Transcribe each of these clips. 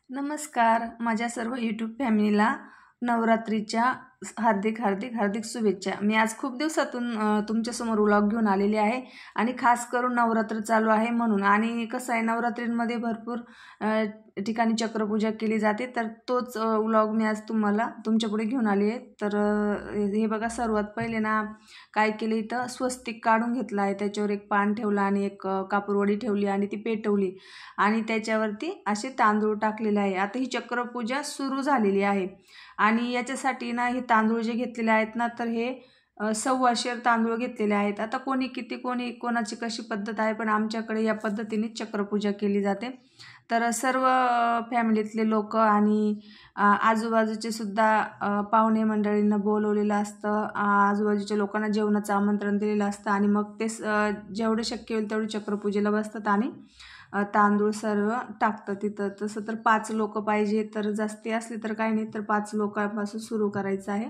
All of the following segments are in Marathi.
नमस्कार माझ्या सर्व यूट्यूब फॅमिलीला नवरात्रीच्या हार्दिक शुभेच्छा। मी आज खूप दिवसातून तुमच्यासमोर व्लॉग घेऊन आलेले आहे आणि खास करून नवरात्र चालू आहे म्हणून। आणि कसं आहे, नवरात्रींमध्ये भरपूर ठिकाणी चक्रपूजा केली जाते, तर तोच व्लॉग मी आज तुमच्यापुढे घेऊन आली आहे। तर हे बघा, सर्वात पहिले ना काय केलं, इथं स्वस्तिक काढून घेतला आहे, त्याच्यावर एक पान ठेवला आणि एक कापूरवडी ठेवली आणि ती पेटवली आणि त्याच्यावरती असे तांदूळ टाकलेले आहे। आता ही चक्रपूजा सुरू झालेली आहे आणि याच्यासाठी ना हे तांदूळ जे घेतलेले आहेत ना, तर हे 1.25 तांदूळ घेतलेले आहेत। आता कोणी किती कोणाची कशी पद्धत आहे, पण आमच्याकडे या पद्धतीने चक्रपूजा केली जाते। तर सर्व फॅमिलीतले लोक आणि आजूबाजूचे सुद्धा पाहुणे मंडळींना बोलवलेलं असतं, आजूबाजूच्या लोकांना जेवणाचं आमंत्रण दिलेलं असतं आणि मग ते जेवढे शक्य होईल तेवढे चक्रपूजेला बसतात आणि तांदूळ सर्व टाकतात तिथं। तसं तर 5 लोक पाहिजे, तर जास्ती असले तर काही नाही, तर 5 लोकांपासून सुरू करायचं आहे।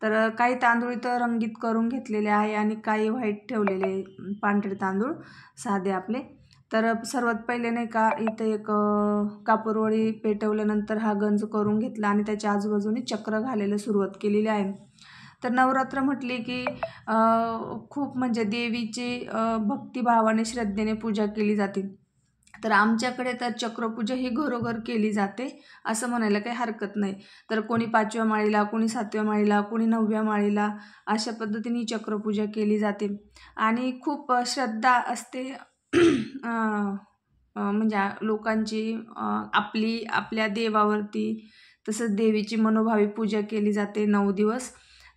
तर काही तांदूळ इथं रंगीत करून घेतलेले आहे आणि काही व्हाईट ठेवलेले पांढरे तांदूळ साधे आपले। तर सर्वात पहिले नाही का, इथं एक कापूरवडी पेटवल्यानंतर हा गंज करून घेतला आणि त्याच्या आजूबाजूने चक्र घालायला सुरुवात केलेली आहे। तर नवरात्र म्हटली की खूप म्हणजे देवीची भक्तिभावाने श्रद्धेने पूजा केली जाते। तर आमच्याकडे तर चक्रपूजा ही घरोघर केली जाते असं म्हणायला काही हरकत नाही। तर कोणी 5व्या माळीला, कोणी 7व्या माळीला, कोणी 9व्या माळीला अशा पद्धतीने चक्रपूजा केली जाते आणि खूप श्रद्धा असते म्हणजे लोकांची आपल्या देवावरती। तसंच देवीची मनोभावी पूजा केली जाते 9 दिवस।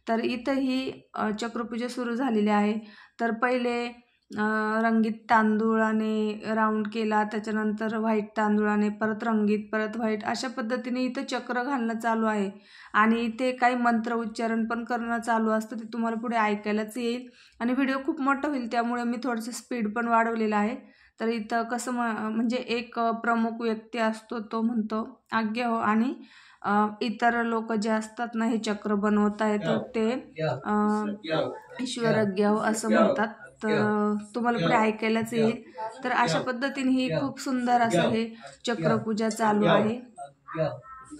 तर इथं ही चक्रपूजा सुरू झालेली आहे। तर पहिले रंगीत तांदूळाने राऊंड केला, त्याच्यानंतर व्हाईट तांदूळाने, परत रंगीत, परत व्हाईट, अशा पद्धतीने इथं चक्र घालणं चालू आहे आणि इथे काही मंत्र उच्चारण पण करणं चालू असतं, ते तुम्हाला पुढे ऐकायलाच येईल आणि व्हिडिओ खूप मोठा होईल, त्यामुळे मी थोडंसं स्पीड पण वाढवलेलं आहे। तर इथं कसं म्हणजे एक प्रमुख व्यक्ती असतो, तो म्हणतो आज्ञा हो आणि इतर लोक जे असतात ना, हे चक्र बनवत आहेत, तर ते ईश्वर आज्ञा हो असं म्हणतात। तर तुम्हाला पुढे ऐकायलाच येईल। तर अशा पद्धतीने ही खूप सुंदर असं हे चक्रपूजा चालू आहे।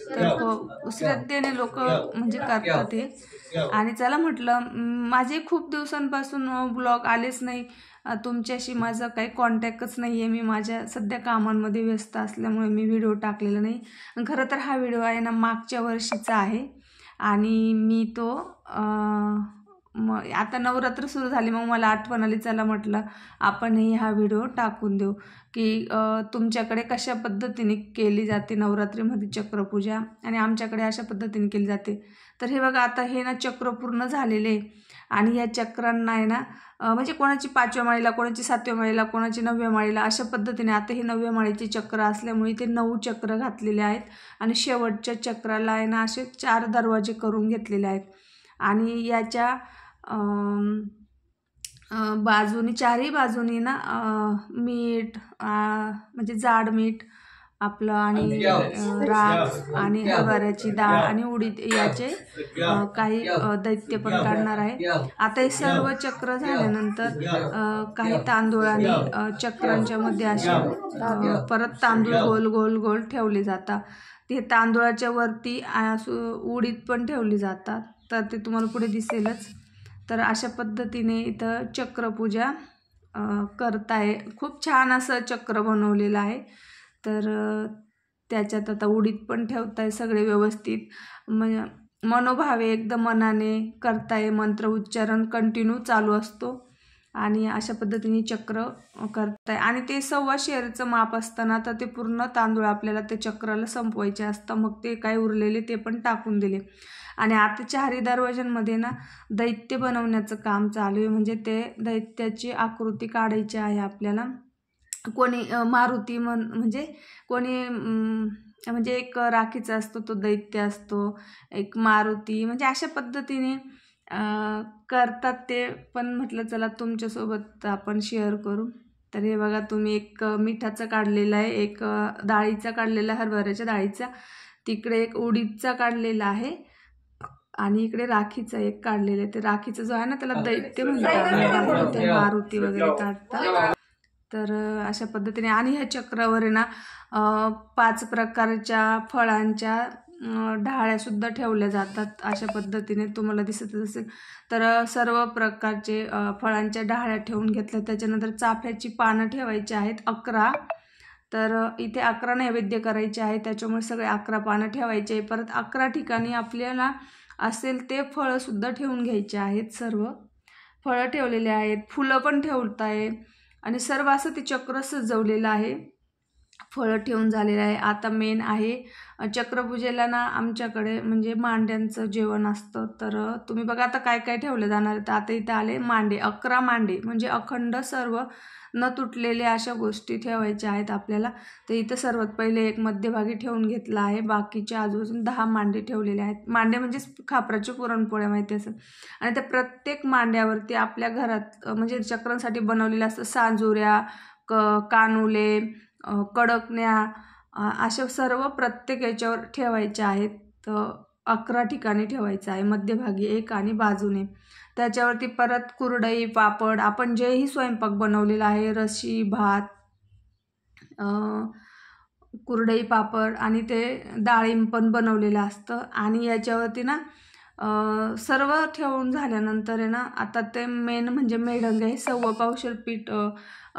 तर श्रद्धेने लोक म्हणजे करतात हे। आणि चला म्हटलं, माझे खूप दिवसांपासून ब्लॉग आलेच नाही, तुमच्याशी माझा काही कॉन्टॅक्टच नाही आहे, मी माझ्या सध्या कामांमध्ये व्यस्त असल्यामुळे मी व्हिडिओ टाकलेला नाही। खरं तर हा व्हिडिओ आहे ना मागच्या वर्षीचा आहे आणि मी तो मग आता नवरात्र सुरू झाली, मग मला आठवण आली, चला म्हटलं आपणही हा व्हिडिओ टाकून देऊ की तुमच्याकडे कशा पद्धतीने केली जाते नवरात्रीमध्ये चक्रपूजा आणि आमच्याकडे अशा पद्धतीने केली जाते। तर हे बघा, आता हे ना चक्र पूर्ण झालेले आणि या चक्रांना आहे ना म्हणजे कोणाची 5व्या माळीला, कोणाची 7व्या माळीला, कोणाची 9व्या माळीला, अशा पद्धतीने। आता हे 9व्या माळीचे चक्र असल्यामुळे ते 9 चक्र घातलेले आहेत आणि शेवटच्या चक्राला आहे ना असे 4 दरवाजे करून घेतलेले आहेत आणि याच्या बाजूनी, चारही बाजूनी ना मीठ, म्हणजे जाड मीठ आपलं आणि राख आणि हरभऱ्याची डाळ आणि उडीद याचे काही दैत्य पण काढणार आहे। आता हे सर्व चक्र झाल्यानंतर काही तांदूळाने चक्रांच्या मध्ये असे परत तांदूळ गोल गोल गोल ठेवले जातात। ते तांदूळाच्या वरती उडीद पण ठेवली जातात, तर ते तुम्हाला पुढे दिसेलच। तर अशा पद्धतीने इथं चक्रपूजा करताय। खूप छान असं चक्र बनवलेलं आहे। तर त्याच्यात आता उडीद पण ठेवताय सगळे व्यवस्थित, मनोभावे एकदम मनाने करताय, मंत्र उच्चारण कंटिन्यू चालू असतो आणि अशा पद्धतीने चक्र करताय। आणि ते 1.25 माप असताना तर ते पूर्ण तांदूळ आपल्याला ते चक्राला संपवायचे असतं, मग ते काय उरलेले ते पण टाकून दिले। आणि आता 4ही दरवाजांमध्ये ना दैत्य बनवण्याचं काम चालू आहे, म्हणजे ते दैत्याची आकृती काढायची आहे आपल्याला। कोणी मारुती म्हणजे कोणी म्हणजे एक राखीचा असतो, तो दैत्य असतो, एक मारुती, म्हणजे अशा पद्धतीने करतात ते पण। म्हटलं चला तुमच्यासोबत आपण शेअर करू। तर हे बघा, तुम्ही एक मिठाचं काढलेलं आहे, एक डाळीचा काढलेला, हरभऱ्याच्या डाळीचा, तिकडे एक उडीदचा काढलेला आहे आणि इकडे राखीचा एक काढलेला आहे। ते राखीचा जो आहे ना, त्याला दैत्य म्हणतात, मारुती वगैरे काढतात। तर अशा पद्धतीने आणि ह्या चक्रावर आहे ना 5 प्रकारच्या फळांच्या ढाळ्यासुद्धा ठेवल्या जातात। अशा पद्धतीने तुम्हाला दिसत असेल तर सर्व प्रकारचे फळांच्या ढाळ्या ठेवून घेतल्या। त्याच्यानंतर चाफ्याची पानं ठेवायची आहेत 11। तर इथे 11 नैवेद्य करायचे आहे, त्याच्यामुळे सगळे 11 पानं ठेवायचे आहे। परत 11 ठिकाणी आपल्याला असेल ते फळंसुद्धा ठेवून घ्यायचे आहेत। सर्व फळं ठेवलेले आहेत, फुलं पण ठेवत आहे आणि सर्व असं ते चक्र सजवलेलं आहे, फळं ठेवून झालेलं आहे। आता मेन आहे चक्रपूजेला ना आमच्याकडे म्हणजे मांड्यांचं जेवण असतं। तर तुम्ही बघा आता काय काय ठेवलं जाणार आहे। तर आता इथे आले मांडे, 11 मांडे म्हणजे अखंड सर्व न तुटलेले अशा गोष्टी ठेवायच्या आहेत आपल्याला। तर इथं सर्वात पहिले एक मध्यभागी ठेवून घेतला आहे, बाकीचे अजून 10 मांडे ठेवलेले आहेत। मांडे म्हणजे खापराच्या पुरणपोळ्या माहिती असेल। आणि त्या प्रत्येक मांड्यावरती आपल्या घरात म्हणजे चक्रांसाठी बनवलेलं असतं सांजुऱ्या, कानुले, कडकण्या अशा सर्व प्रत्येक याच्यावर ठेवायच्या आहेत। तर 11 ठिकाणी ठेवायचं आहे, मध्यभागी एक आणि बाजूने। त्याच्यावरती परत कुरडई, पापड, आपण जेही स्वयंपाक बनवलेला आहे, रशी, भात, कुरडई, पापड आणि ते डाळिंब पण बनवलेलं असतं। आणि याच्यावरती ना सर्व ठेवून झाल्यानंतर आहे ना आता ते मेन म्हणजे मेढंगे हे 1.25 पावशेर पीठ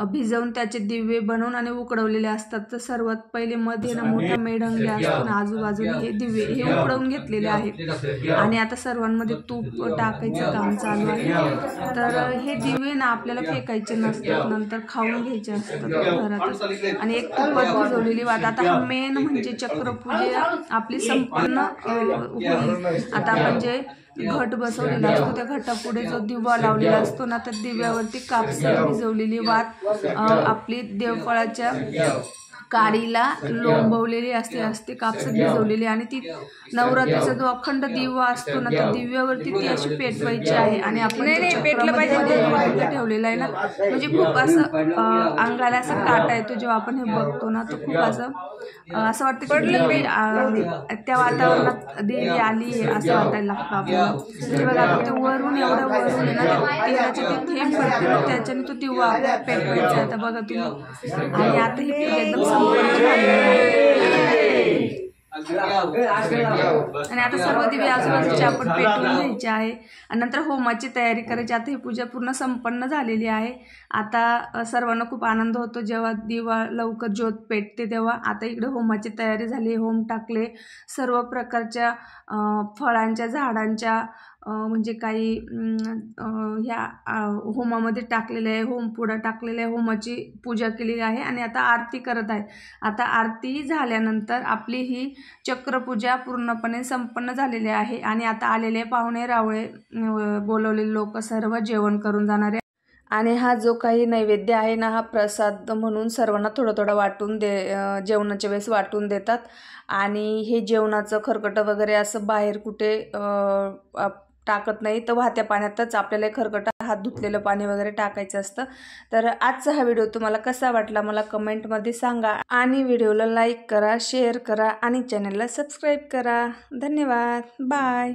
भिजवून त्याचे दिवे बनवून आणि उकडवलेले असतात। तर सर्वात पहिले मध्ये ना मोठा मेढंगे असतो ना आजूबाजूने हे दिवे हे उकडवून घेतलेले आहेत आणि आता सर्वांमध्ये तूप टाकायचं काम चालू आहे। तर हे दिवे ना आपल्याला फेकायचे नसतात, नंतर खाऊन घ्यायचे असतात घरातच। आणि एक तुपात भिजवलेली वात, आता हा मेन म्हणजे चक्रपूजा आपली संपन्न होईल। आता आपण जे घट बसवलेला असतो त्या घटापुढे जो दिवा लावलेला असतो ना त्या दिव्यावरती कापसात भिजवलेली वात आपली देवफळाच्या काडीला लोंबवलेली असते कापसात भिजवलेली आणि ती नवरात्रीचा जो अखंड दिवा असतो ना त्या दिव्यावरती ती अशी पेटवायची आहे। आणि आपण चक्रामध्ये ठेवलेला आहे ना म्हणजे खूप असं अंगाला असं काटा येतो जेव्हा आपण हे बघतो ना, तर खूप असं वाटतं की देवी त्या वातावरणात देवी आली असं वाटायला लागतं आपल्याला। म्हणजे बघा आता ते वरून एवढं वरून आहे ना तेलाचे ते थेंब पडते ना त्याच्याने तो दिवा आपल्याला पेटवायचा आहे। आता बघा तुम्ही, आणि आता ही पूजा एकदम संपन्न झालेली आहे। आणि आता सर्व दिवे आजूबाजूचे आपण पेटवून घ्यायचे आहे आणि नंतर होमाची तयारी करायची। आता ही पूजा पूर्ण संपन्न झालेली आहे। आता सर्वांना खूप आनंद होतो जेव्हा दिवा लवकर ज्योत पेटते तेव्हा। आता इकडे होमाची तयारी झाली, होम टाकले, सर्व प्रकारच्या फळांच्या झाडांच्या म्हणजे काही ह्या होमामध्ये टाकलेले आहे, होम पुडा टाकलेला आहे, होमाची पूजा केलेली आहे आणि आता आरती करत आहे। आता आरती झाल्यानंतर आपली ही चक्रपूजा पूर्णपणे संपन्न झालेली आहे आणि आता आलेले पाहुणे रावळे बोलवलेले लोक सर्व जेवण करून जाणारे। आणि हा जो काही नैवेद्य आहे ना हा प्रसाद म्हणून सर्वांना थोडं थोडं वाटून जेवणाच्या वेळेस वाटून देतात। आणि हे जेवणाचं खरकटं वगैरे असं बाहेर कुठे टाकत नाही, तर वाहत्या पाण्यातच आपल्याला खरकटं हात धुतलेलं पाणी वगैरे टाकायचं असतं। तर आजचा हा व्हिडिओ तुम्हाला कसा वाटला मला कमेंटमध्ये सांगा आणि व्हिडिओला लाईक करा, शेअर करा आणि चॅनलला सबस्क्राईब करा। धन्यवाद, बाय।